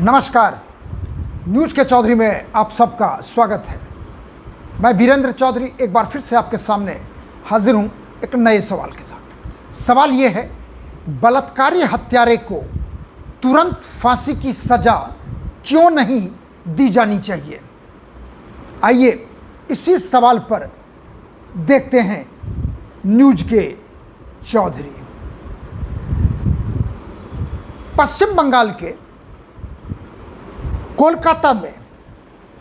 नमस्कार। न्यूज़ के चौधरी में आप सबका स्वागत है। मैं वीरेंद्र चौधरी एक बार फिर से आपके सामने हाजिर हूं एक नए सवाल के साथ। सवाल ये है, बलात्कारी हत्यारे को तुरंत फांसी की सज़ा क्यों नहीं दी जानी चाहिए? आइए इसी सवाल पर देखते हैं न्यूज़ के चौधरी। पश्चिम बंगाल के कोलकाता में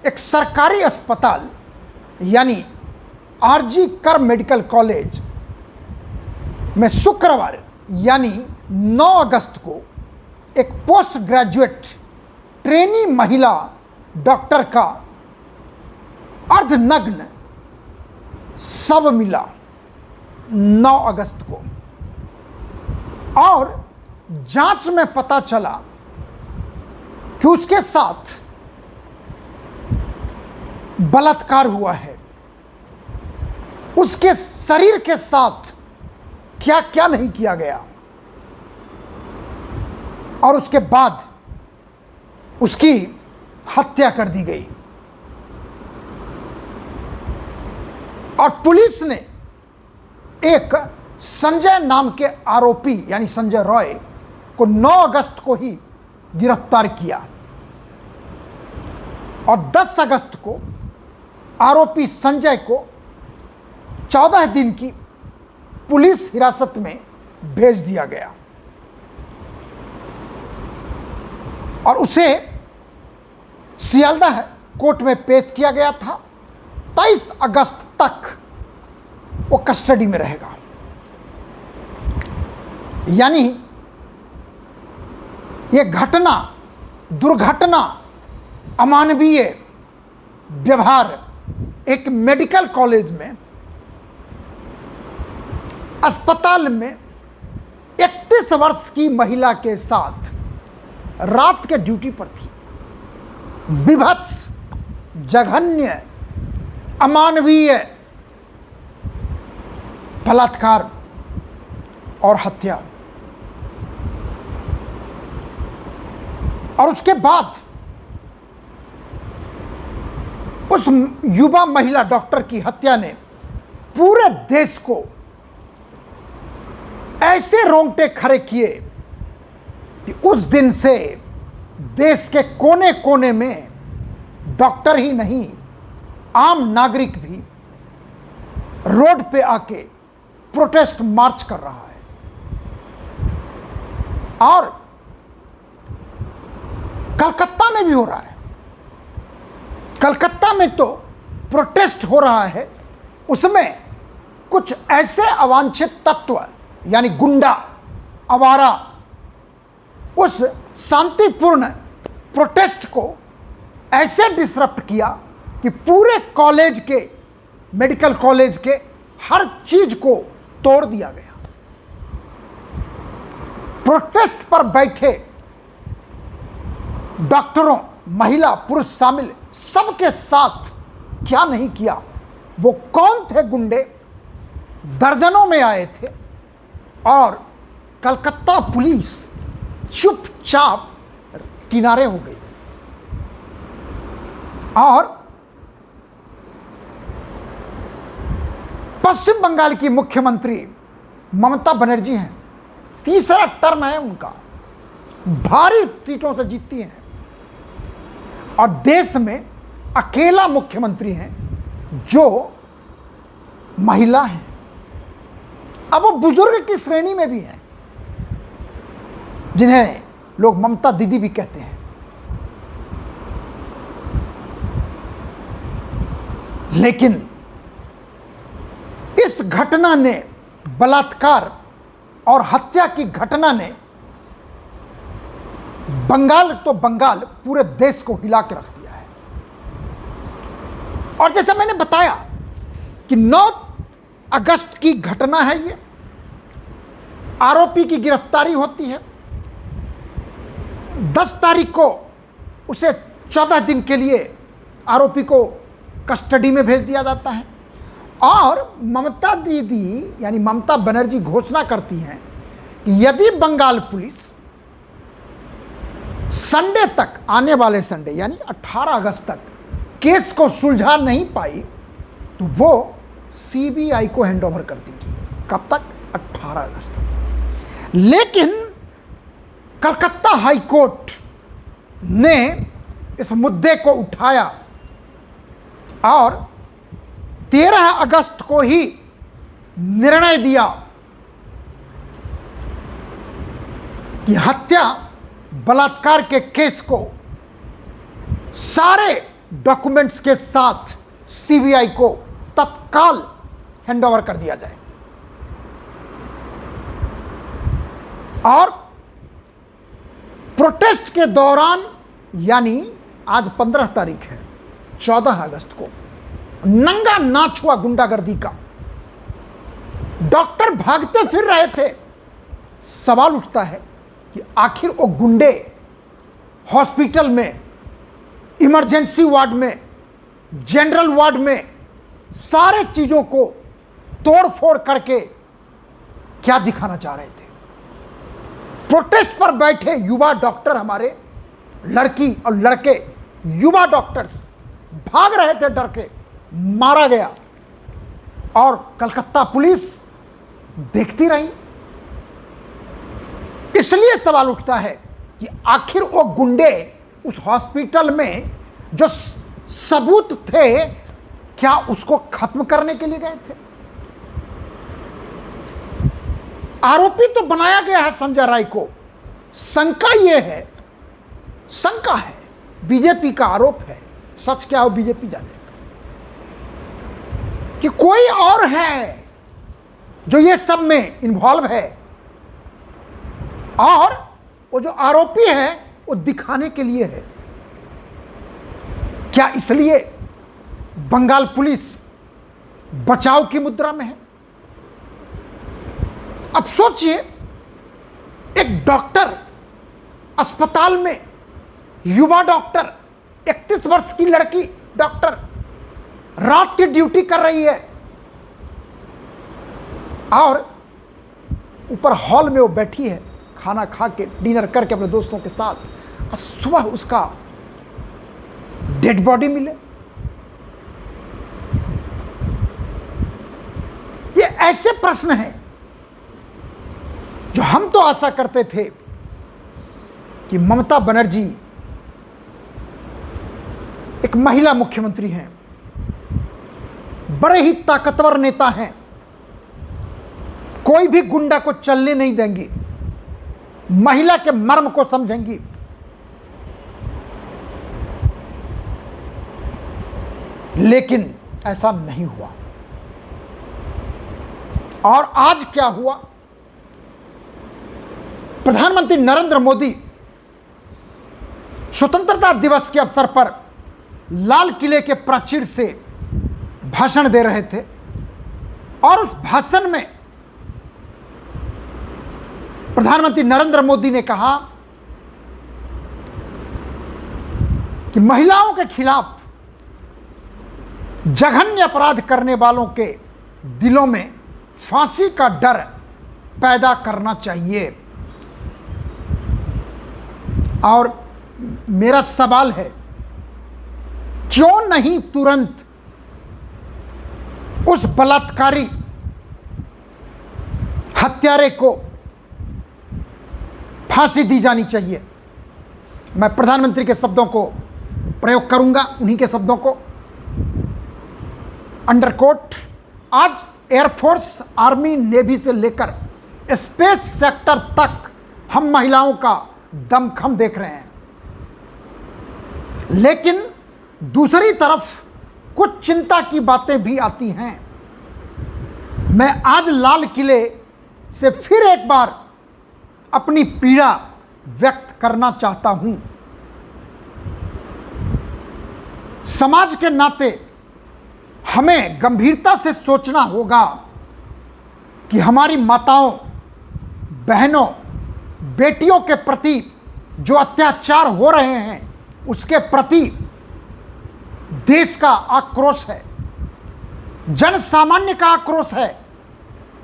एक सरकारी अस्पताल यानी आरजी कर मेडिकल कॉलेज में शुक्रवार यानी 9 अगस्त को एक पोस्ट ग्रेजुएट ट्रेनी महिला डॉक्टर का अर्धनग्न शव मिला 9 अगस्त को, और जांच में पता चला कि उसके साथ बलात्कार हुआ है। उसके शरीर के साथ क्या क्या नहीं किया गया, और उसके बाद उसकी हत्या कर दी गई। और पुलिस ने एक संजय नाम के आरोपी यानी संजय रॉय को 9 अगस्त को ही गिरफ्तार किया, और 10 अगस्त को आरोपी संजय को 14 दिन की पुलिस हिरासत में भेज दिया गया, और उसे सियालदह कोर्ट में पेश किया गया था। 23 अगस्त तक वो कस्टडी में रहेगा। यानी ये घटना, दुर्घटना, अमानवीय व्यवहार एक मेडिकल कॉलेज में, अस्पताल में 31 वर्ष की महिला के साथ रात के ड्यूटी पर थी। विभत्स, जघन्य, अमानवीय बलात्कार और हत्या। और उसके बाद उस युवा महिला डॉक्टर की हत्या ने पूरे देश को ऐसे रोंगटे खड़े किए कि उस दिन से देश के कोने कोने में डॉक्टर ही नहीं, आम नागरिक भी रोड पे आके प्रोटेस्ट मार्च कर रहा है। और कलकत्ता में भी हो रहा है। कलकत्ता में तो प्रोटेस्ट हो रहा है, उसमें कुछ ऐसे अवांछित तत्व यानी गुंडा, आवारा उस शांतिपूर्ण प्रोटेस्ट को ऐसे डिसरप्ट किया कि पूरे कॉलेज के, मेडिकल कॉलेज के हर चीज को तोड़ दिया गया। प्रोटेस्ट पर बैठे डॉक्टरों, महिला, पुरुष शामिल, सबके साथ क्या नहीं किया। वो कौन थे गुंडे? दर्जनों में आए थे, और कलकत्ता पुलिस चुपचाप किनारे हो गई। और पश्चिम बंगाल की मुख्यमंत्री ममता बनर्जी हैं, तीसरा टर्म है उनका, भारी सीटों से जीतती हैं, और देश में अकेला मुख्यमंत्री हैं जो महिला हैं। अब वो बुजुर्ग की श्रेणी में भी हैं, जिन्हें लोग ममता दीदी भी कहते हैं। लेकिन इस घटना ने, बलात्कार और हत्या की घटना ने बंगाल तो बंगाल, पूरे देश को हिला के रख दिया है। और जैसा मैंने बताया कि 9 अगस्त की घटना है ये, आरोपी की गिरफ्तारी होती है। 10 तारीख को उसे 14 दिन के लिए आरोपी को कस्टडी में भेज दिया जाता है, और ममता दीदी यानी ममता बनर्जी घोषणा करती हैं कि यदि बंगाल पुलिस संडे तक, आने वाले संडे यानी 18 अगस्त तक केस को सुलझा नहीं पाई तो वो सीबीआई को हैंडओवर कर देगी। कब तक? 18 अगस्त तक। लेकिन कलकत्ता हाई कोर्ट ने इस मुद्दे को उठाया और 13 अगस्त को ही निर्णय दिया कि हत्या बलात्कार के केस को सारे डॉक्यूमेंट्स के साथ सीबीआई को तत्काल हैंडओवर कर दिया जाए। और प्रोटेस्ट के दौरान, यानी आज 15 तारीख है, 14 अगस्त को नंगा नाच हुआ गुंडागर्दी का। डॉक्टर भागते फिर रहे थे। सवाल उठता है कि आखिर वो गुंडे हॉस्पिटल में, इमरजेंसी वार्ड में, जनरल वार्ड में सारे चीजों को तोड़फोड़ करके क्या दिखाना चाह रहे थे? प्रोटेस्ट पर बैठे युवा डॉक्टर, हमारे लड़की और लड़के युवा डॉक्टर्स भाग रहे थे डर के, मारा गया और कलकत्ता पुलिस देखती रही। इसलिए सवाल उठता है कि आखिर वो गुंडे उस हॉस्पिटल में जो सबूत थे, क्या उसको खत्म करने के लिए गए थे? आरोपी तो बनाया गया है संजय राय को। शंका है, बीजेपी का आरोप है, सच क्या हो बीजेपी जाने, कि कोई और है जो ये सब में इन्वॉल्व है और वो जो आरोपी है वो दिखाने के लिए है। क्या इसलिए बंगाल पुलिस बचाव की मुद्रा में है? अब सोचिए, एक डॉक्टर अस्पताल में, युवा डॉक्टर, 31 वर्ष की लड़की डॉक्टर रात की ड्यूटी कर रही है और ऊपर हॉल में वो बैठी है, खाना खा के, डिनर करके अपने दोस्तों के साथ, और सुबह उसका डेड बॉडी मिले। ये ऐसे प्रश्न हैं जो हम तो आशा करते थे कि ममता बनर्जी एक महिला मुख्यमंत्री हैं, बड़े ही ताकतवर नेता हैं, कोई भी गुंडा को चलने नहीं देंगी, महिला के मर्म को समझेंगी। लेकिन ऐसा नहीं हुआ। और आज क्या हुआ? प्रधानमंत्री नरेंद्र मोदी स्वतंत्रता दिवस के अवसर पर लाल किले के प्राचीर से भाषण दे रहे थे और उस भाषण में प्रधानमंत्री नरेंद्र मोदी ने कहा कि महिलाओं के खिलाफ जघन्य अपराध करने वालों के दिलों में फांसी का डर पैदा करना चाहिए। और मेरा सवाल है, क्यों नहीं तुरंत उस बलात्कारी हत्यारे को फांसी दी जानी चाहिए? मैं प्रधानमंत्री के शब्दों को प्रयोग करूंगा, उन्हीं के शब्दों को। अंडरकोट, आज एयरफोर्स, आर्मी, नेवी से लेकर स्पेस सेक्टर तक हम महिलाओं का दमखम देख रहे हैं। लेकिन दूसरी तरफ कुछ चिंता की बातें भी आती हैं। मैं आज लाल किले से फिर एक बार अपनी पीड़ा व्यक्त करना चाहता हूं। समाज के नाते हमें गंभीरता से सोचना होगा कि हमारी माताओं, बहनों, बेटियों के प्रति जो अत्याचार हो रहे हैं, उसके प्रति देश का आक्रोश है, जन सामान्य का आक्रोश है।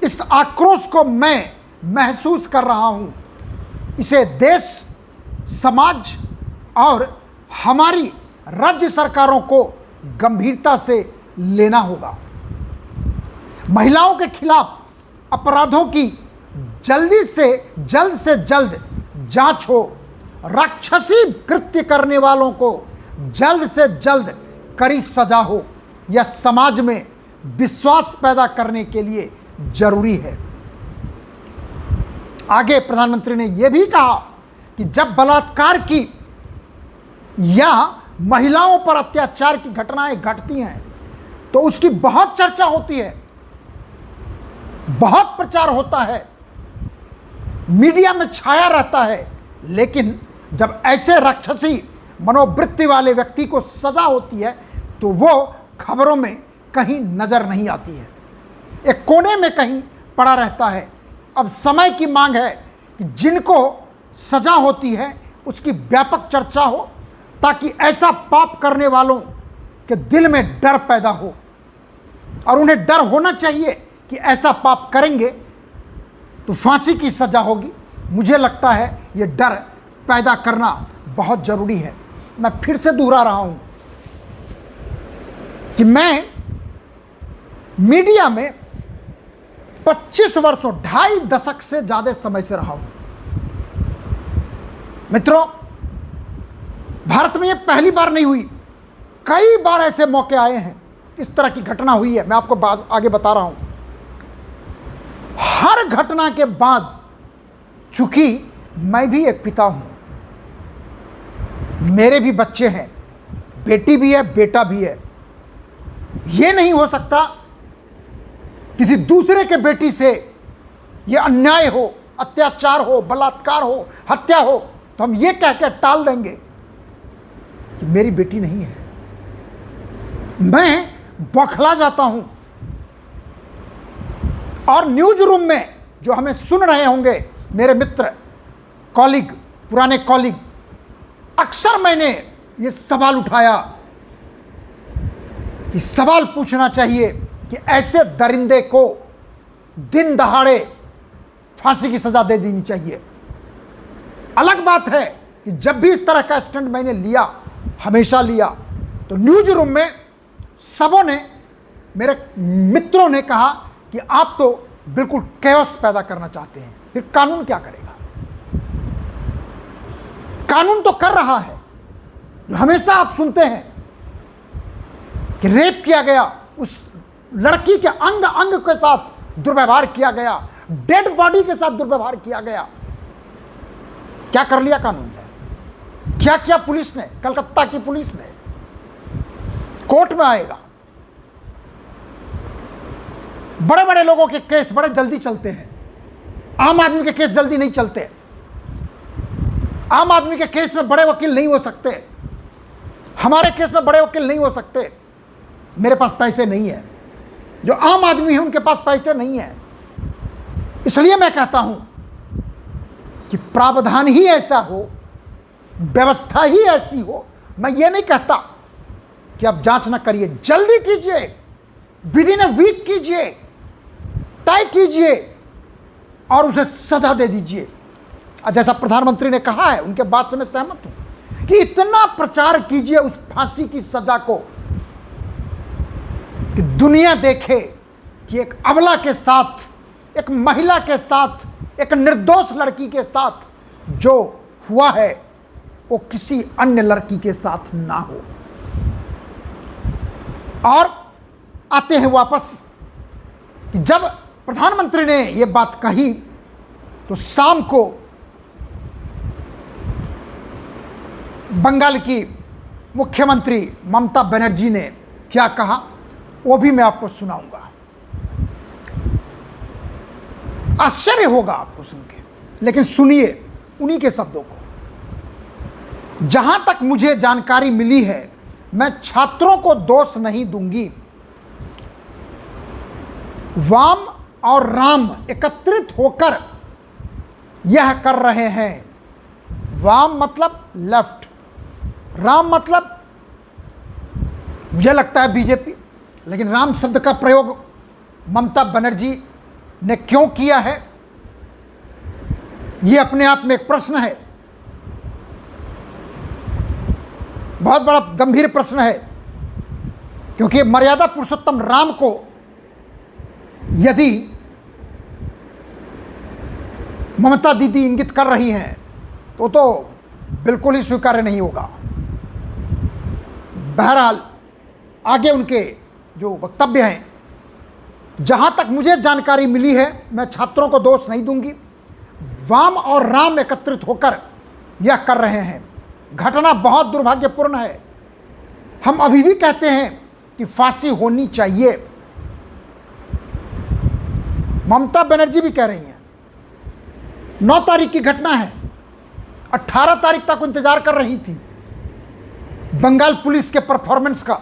इस आक्रोश को मैं महसूस कर रहा हूं। इसे देश समाज और हमारी राज्य सरकारों को गंभीरता से लेना होगा। महिलाओं के खिलाफ अपराधों की जल्द से जल्द जांच हो, राक्षसी कृत्य करने वालों को जल्द से जल्द कड़ी सजा हो। यह समाज में विश्वास पैदा करने के लिए जरूरी है। आगे प्रधानमंत्री ने यह भी कहा कि जब बलात्कार की या महिलाओं पर अत्याचार की घटनाएं घटती हैं तो उसकी बहुत चर्चा होती है, बहुत प्रचार होता है, मीडिया में छाया रहता है, लेकिन जब ऐसे राक्षसी मनोवृत्ति वाले व्यक्ति को सजा होती है तो वो खबरों में कहीं नजर नहीं आती है, एक कोने में कहीं पड़ा रहता है। अब समय की मांग है कि जिनको सजा होती है उसकी व्यापक चर्चा हो, ताकि ऐसा पाप करने वालों के दिल में डर पैदा हो, और उन्हें डर होना चाहिए कि ऐसा पाप करेंगे तो फांसी की सजा होगी। मुझे लगता है ये डर पैदा करना बहुत ज़रूरी है। मैं फिर से दोहरा रहा हूं कि मैं मीडिया में 25 वर्षों, 2.5 दशक से ज़्यादा समय से रहा हूं। मित्रों, भारत में ये पहली बार नहीं हुई, कई बार ऐसे मौके आए हैं, इस तरह की घटना हुई है। मैं आपको आगे बता रहा हूं। हर घटना के बाद, चूंकि मैं भी एक पिता हूं, मेरे भी बच्चे हैं, बेटी भी है, बेटा भी है, ये नहीं हो सकता किसी दूसरे के बेटी से ये अन्याय हो, अत्याचार हो, बलात्कार हो, हत्या हो तो हम ये कह के टाल देंगे कि मेरी बेटी नहीं है। मैं बौखला जाता हूं। और न्यूज रूम में जो हमें सुन रहे होंगे, मेरे मित्र, कॉलीग, पुराने कॉलीग, अक्सर मैंने ये सवाल उठाया कि सवाल पूछना चाहिए कि ऐसे दरिंदे को दिन दहाड़े फांसी की सजा दे देनी चाहिए। अलग बात है कि जब भी इस तरह का स्टैंड मैंने लिया, हमेशा लिया, तो न्यूज रूम में सबों ने, मेरे मित्रों ने कहा कि आप तो बिल्कुल कैओस पैदा करना चाहते हैं, फिर कानून क्या करेगा? कानून तो कर रहा है। जो हमेशा आप सुनते हैं कि रेप किया गया, उस लड़की के अंग अंग के साथ दुर्व्यवहार किया गया, डेड बॉडी के साथ दुर्व्यवहार किया गया। क्या कर लिया कानून ने? क्या किया पुलिस ने? कलकत्ता की पुलिस ने? कोर्ट में आएगा। बड़े बड़े लोगों के केस बड़े जल्दी चलते हैं, आम आदमी के केस जल्दी नहीं चलते। आम आदमी के केस में बड़े वकील नहीं हो सकते, हमारे केस में बड़े वकील नहीं हो सकते। मेरे पास पैसे नहीं है, जो आम आदमी है उनके पास पैसे नहीं है। इसलिए मैं कहता हूं कि प्रावधान ही ऐसा हो, व्यवस्था ही ऐसी हो। मैं ये नहीं कहता कि आप जांच ना करिए, जल्दी कीजिए, विदिन अ वीक कीजिए, तय कीजिए और उसे सजा दे दीजिए। जैसा प्रधानमंत्री ने कहा है, उनके बात से मैं सहमत हूं कि इतना प्रचार कीजिए उस फांसी की सजा को कि दुनिया देखे कि एक अबला के साथ, एक महिला के साथ, एक निर्दोष लड़की के साथ जो हुआ है वो किसी अन्य लड़की के साथ ना हो। और आते हैं वापस कि जब प्रधानमंत्री ने ये बात कही तो शाम को बंगाल की मुख्यमंत्री ममता बनर्जी ने क्या कहा वो भी मैं आपको सुनाऊंगा। आश्चर्य होगा आपको सुन के, लेकिन सुनिए उन्हीं के शब्दों को। जहां तक मुझे जानकारी मिली है, मैं छात्रों को दोष नहीं दूंगी। वाम और राम एकत्रित होकर यह कर रहे हैं। वाम मतलब लेफ्ट, राम मतलब मुझे लगता है बीजेपी, लेकिन राम शब्द का प्रयोग ममता बनर्जी ने क्यों किया है, यह अपने आप में एक प्रश्न है। बहुत बड़ा गंभीर प्रश्न है, क्योंकि मर्यादा पुरुषोत्तम राम को यदि ममता दीदी इंगित कर रही हैं तो बिल्कुल ही स्वीकार्य नहीं होगा। बहरहाल आगे उनके जो वक्तव्य हैं, जहां तक मुझे जानकारी मिली है, मैं छात्रों को दोष नहीं दूंगी, वाम और राम एकत्रित होकर यह कर रहे हैं। घटना बहुत दुर्भाग्यपूर्ण है। हम अभी भी कहते हैं कि फांसी होनी चाहिए। ममता बनर्जी भी कह रही हैं। 9 तारीख की घटना है, 18 तारीख तक इंतजार कर रही थी बंगाल पुलिस के परफॉर्मेंस का,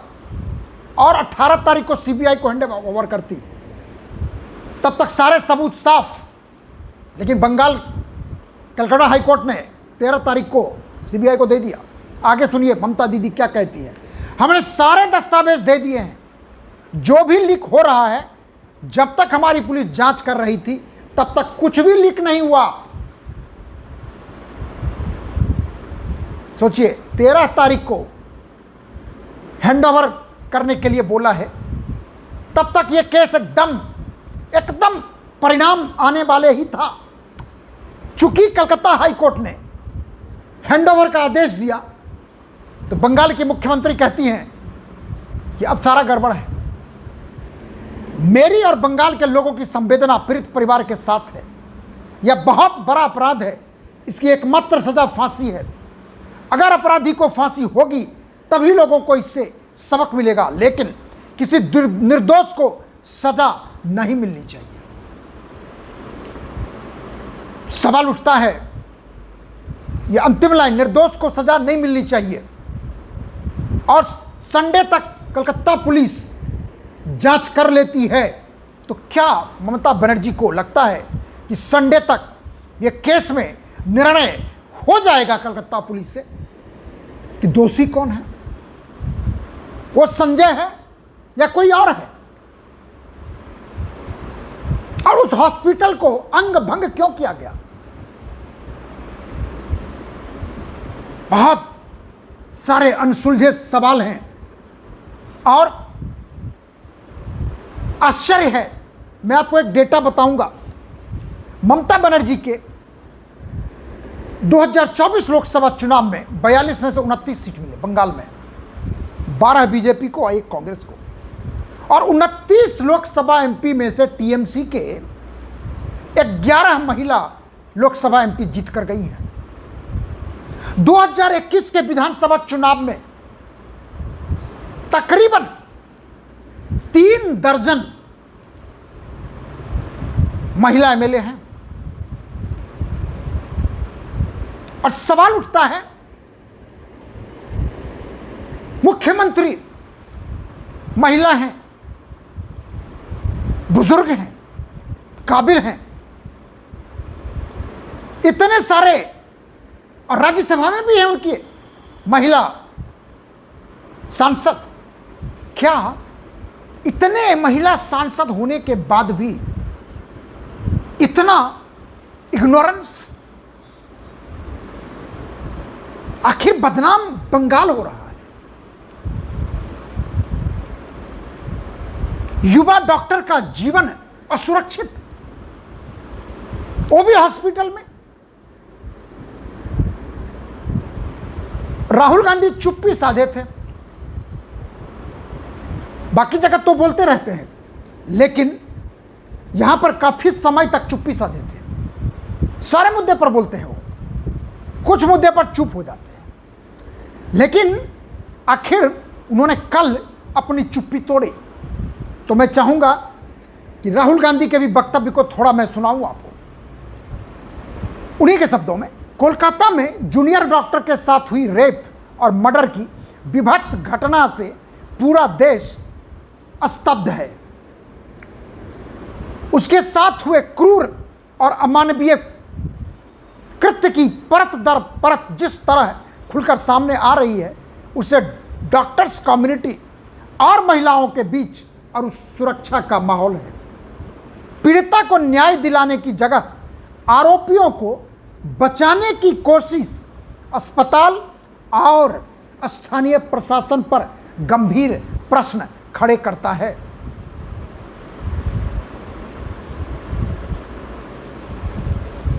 और 18 तारीख को सीबीआई को हैंड ओवर करती, तब तक सारे सबूत साफ। लेकिन बंगाल कलकत्ता हाईकोर्ट ने 13 तारीख को सीबीआई को दे दिया। आगे सुनिए ममता दीदी क्या कहती है। हमने सारे दस्तावेज दे दिए हैं, जो भी लीक हो रहा है, जब तक हमारी पुलिस जांच कर रही थी तब तक कुछ भी लीक नहीं हुआ। सोचिए 13 तारीख को हैंडओवर करने के लिए बोला है, तब तक यह केस एकदम परिणाम आने वाले ही था। चूंकि कलकत्ता हाईकोर्ट ने हैंडओवर का आदेश दिया, तो बंगाल की मुख्यमंत्री कहती हैं कि अब सारा गड़बड़ है। मेरी और बंगाल के लोगों की संवेदना पीड़ित परिवार के साथ है। यह बहुत बड़ा अपराध है, इसकी एकमात्र सजा फांसी है। अगर अपराधी को फांसी होगी तभी लोगों को इससे सबक मिलेगा, लेकिन किसी निर्दोष को सजा नहीं मिलनी चाहिए। सवाल उठता है, यह अंतिम लाइन, निर्दोष को सजा नहीं मिलनी चाहिए, और संडे तक कलकत्ता पुलिस जांच कर लेती है, तो क्या ममता बनर्जी को लगता है कि संडे तक यह केस में निर्णय हो जाएगा कलकत्ता पुलिस से कि दोषी कौन है? वो संजय है या कोई और है? और उस हॉस्पिटल को अंग भंग क्यों किया गया? बहुत सारे अनसुलझे सवाल हैं, और आश्चर्य है। मैं आपको एक डेटा बताऊंगा। ममता बनर्जी के 2024 लोकसभा चुनाव में 42 में से 29 सीट मिले बंगाल में, 12 बीजेपी को और 1 कांग्रेस को, और 29 लोकसभा एमपी में से टीएमसी के 11 महिला लोकसभा एमपी जीत कर गई हैं। 2021 के विधानसभा चुनाव में तकरीबन 3 दर्जन महिला एमएलए हैं, और सवाल उठता है, मुख्यमंत्री महिला हैं, बुजुर्ग हैं, काबिल हैं, इतने सारे, और राज्यसभा में भी है उनकी महिला सांसद। क्या इतने महिला सांसद होने के बाद भी इतना इग्नोरेंस? आखिर बदनाम बंगाल हो रहा है। युवा डॉक्टर का जीवन असुरक्षित, वो भी हॉस्पिटल में। राहुल गांधी चुप्पी साधे थे, बाकी जगह तो बोलते रहते हैं, लेकिन यहां पर काफी समय तक चुप्पी साधे थे। सारे मुद्दे पर बोलते हैं वो, कुछ मुद्दे पर चुप हो जाते हैं, लेकिन आखिर उन्होंने कल अपनी चुप्पी तोड़ी। तो मैं चाहूंगा कि राहुल गांधी के भी वक्तव्य को थोड़ा मैं सुनाऊं आपको, उन्हीं के शब्दों में। कोलकाता में जूनियर डॉक्टर के साथ हुई रेप और मर्डर की विभत्स घटना से पूरा देश स्तब्ध है। उसके साथ हुए क्रूर और अमानवीय कृत्य की परत दर परत जिस तरह खुलकर सामने आ रही है, उससे डॉक्टर्स कम्युनिटी और महिलाओं के बीच और उस सुरक्षा का माहौल है। पीड़िता को न्याय दिलाने की जगह आरोपियों को बचाने की कोशिश अस्पताल और स्थानीय प्रशासन पर गंभीर प्रश्न खड़े करता है।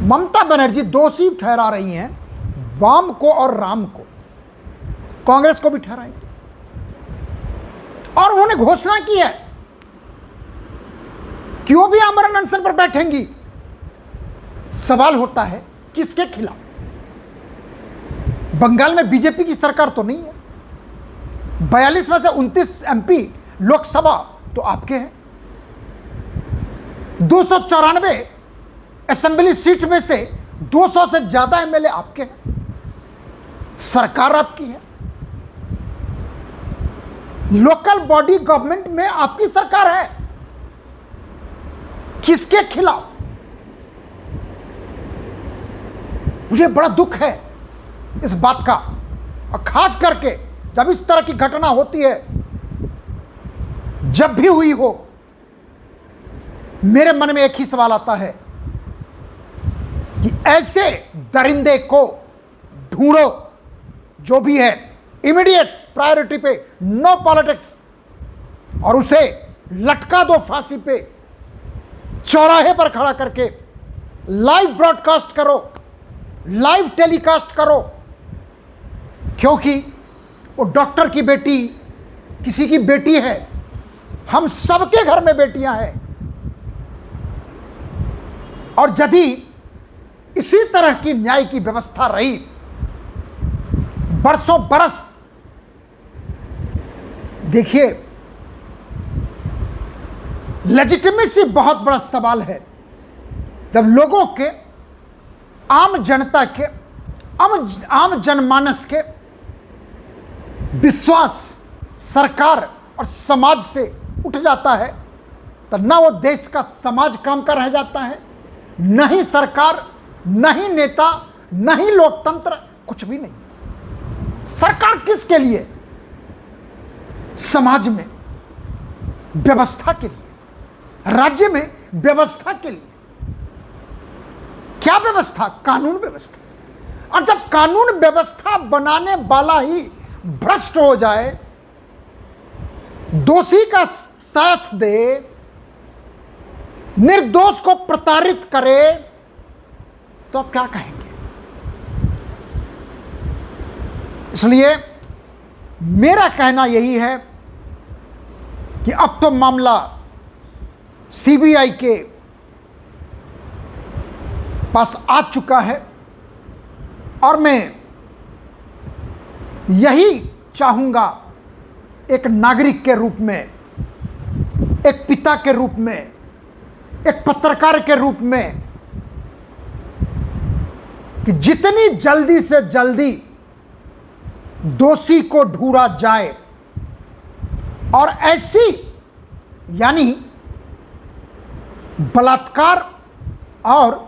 ममता बनर्जी दोषी ठहरा रही हैं वाम को और राम को, कांग्रेस को भी ठहराएंगे और उन्होंने घोषणा की है कि वो भी आमरण अनशन पर बैठेंगी। सवाल होता है किसके खिलाफ? बंगाल में बीजेपी की सरकार तो नहीं है, 42 में से 29 एमपी लोकसभा तो आपके हैं, 294 असेंबली सीट में से 200 से ज्यादा एमएलए आपके हैं, सरकार आपकी है, लोकल बॉडी गवर्नमेंट में आपकी सरकार है। किसके खिलाफ? मुझे बड़ा दुख है इस बात का, और खास करके जब इस तरह की घटना होती है, जब भी हुई हो, मेरे मन में एक ही सवाल आता है कि ऐसे दरिंदे को ढूंढो, जो भी है इमीडिएट प्रायोरिटी पे, नो पॉलिटिक्स, और उसे लटका दो फांसी पे, चौराहे पर खड़ा करके लाइव ब्रॉडकास्ट करो, लाइव टेलीकास्ट करो, क्योंकि वो डॉक्टर की बेटी किसी की बेटी है, हम सबके घर में बेटियां हैं। और यदि इसी तरह की न्याय की व्यवस्था रही बरसों बरस, देखिए लेजिटिमेसी बहुत बड़ा सवाल है। जब लोगों के, आम जनता के, आम जनमानस के विश्वास सरकार और समाज से उठ जाता है, तो न वो देश का समाज काम का रह जाता है, न ही सरकार, न ही नेता, न ही लोकतंत्र, कुछ भी नहीं। सरकार किसके लिए? समाज में व्यवस्था के लिए, राज्य में व्यवस्था के लिए। क्या व्यवस्था? कानून व्यवस्था। और जब कानून व्यवस्था बनाने वाला ही भ्रष्ट हो जाए, दोषी का साथ दे, निर्दोष को प्रताड़ित करे, तो आप क्या कहेंगे? इसलिए मेरा कहना यही है कि अब तो मामला सीबीआई के पास आ चुका है, और मैं यही चाहूंगा एक नागरिक के रूप में, एक पिता के रूप में, एक पत्रकार के रूप में, कि जितनी जल्दी से जल्दी दोषी को ढूंढा जाए, और ऐसी, यानी बलात्कार और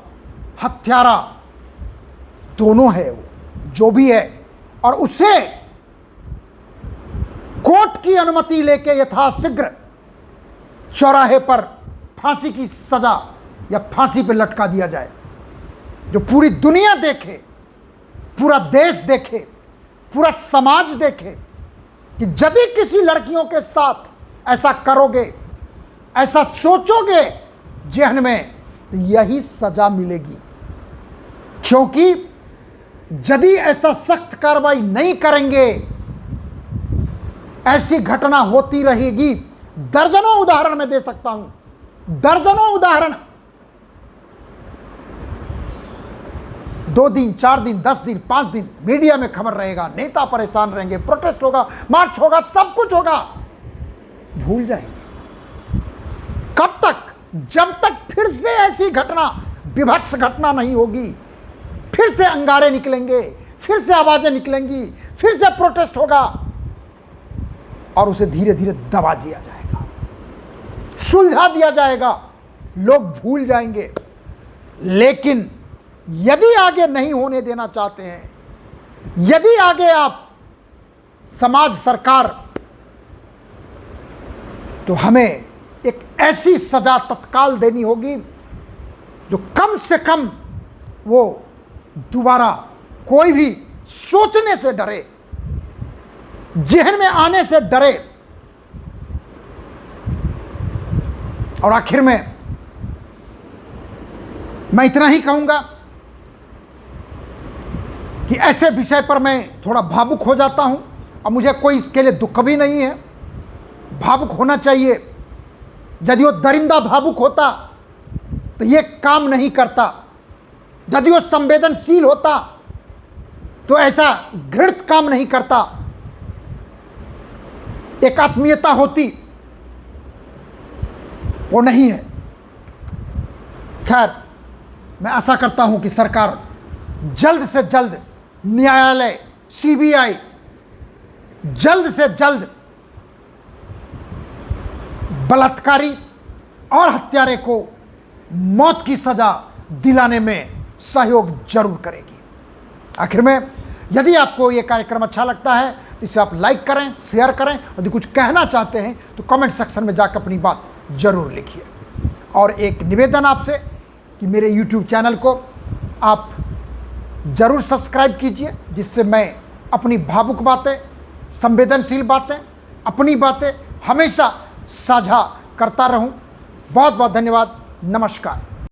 हत्यारा दोनों है वो, जो भी है, और उसे कोर्ट की अनुमति लेके यथाशीघ्र चौराहे पर फांसी की सजा या फांसी पर लटका दिया जाए, जो पूरी दुनिया देखे, पूरा देश देखे, पूरा समाज देखे कि यदि किसी लड़कियों के साथ ऐसा करोगे, ऐसा सोचोगे जहन में, तो यही सजा मिलेगी। क्योंकि यदि ऐसा सख्त कार्रवाई नहीं करेंगे, ऐसी घटना होती रहेगी। दर्जनों उदाहरण मैं दे सकता हूं, दर्जनों उदाहरण। 2 दिन, 4 दिन, 10 दिन, 5 दिन मीडिया में खबर रहेगा, नेता परेशान रहेंगे, प्रोटेस्ट होगा, मार्च होगा, सब कुछ होगा, भूल जाएंगे। कब तक? जब तक फिर से ऐसी घटना, विभत्स घटना नहीं होगी, फिर से अंगारे निकलेंगे, फिर से आवाजें निकलेंगी, फिर से प्रोटेस्ट होगा, और उसे धीरे धीरे दबा दिया जाएगा, सुलझा दिया जाएगा, लोग भूल जाएंगे। लेकिन यदि आगे नहीं होने देना चाहते हैं, यदि आगे आप समाज, सरकार, तो हमें एक ऐसी सजा तत्काल देनी होगी जो कम से कम वो दोबारा कोई भी सोचने से डरे जेहन में आने से डरे। और आखिर में मैं इतना ही कहूंगा कि ऐसे विषय पर मैं थोड़ा भावुक हो जाता हूं, और मुझे कोई इसके लिए दुख भी नहीं है। भावुक होना चाहिए। यदि वो दरिंदा भावुक होता तो ये काम नहीं करता। यदि वो संवेदनशील होता तो ऐसा घृणित काम नहीं करता। एक आत्मीयता होती, वो नहीं है। खैर, मैं आशा करता हूं कि सरकार जल्द से जल्द, न्यायालय, सीबीआई जल्द से जल्द बलात्कारी और हत्यारे को मौत की सजा दिलाने में सहयोग जरूर करेगी। आखिर में, यदि आपको यह कार्यक्रम अच्छा लगता है तो इसे आप लाइक करें, शेयर करें। यदि कुछ कहना चाहते हैं तो कमेंट सेक्शन में जाकर अपनी बात जरूर लिखिए। और एक निवेदन आपसे कि मेरे YouTube चैनल को आप ज़रूर सब्सक्राइब कीजिए, जिससे मैं अपनी भावुक बातें, संवेदनशील बातें, अपनी बातें हमेशा साझा करता रहूं। बहुत बहुत धन्यवाद। नमस्कार।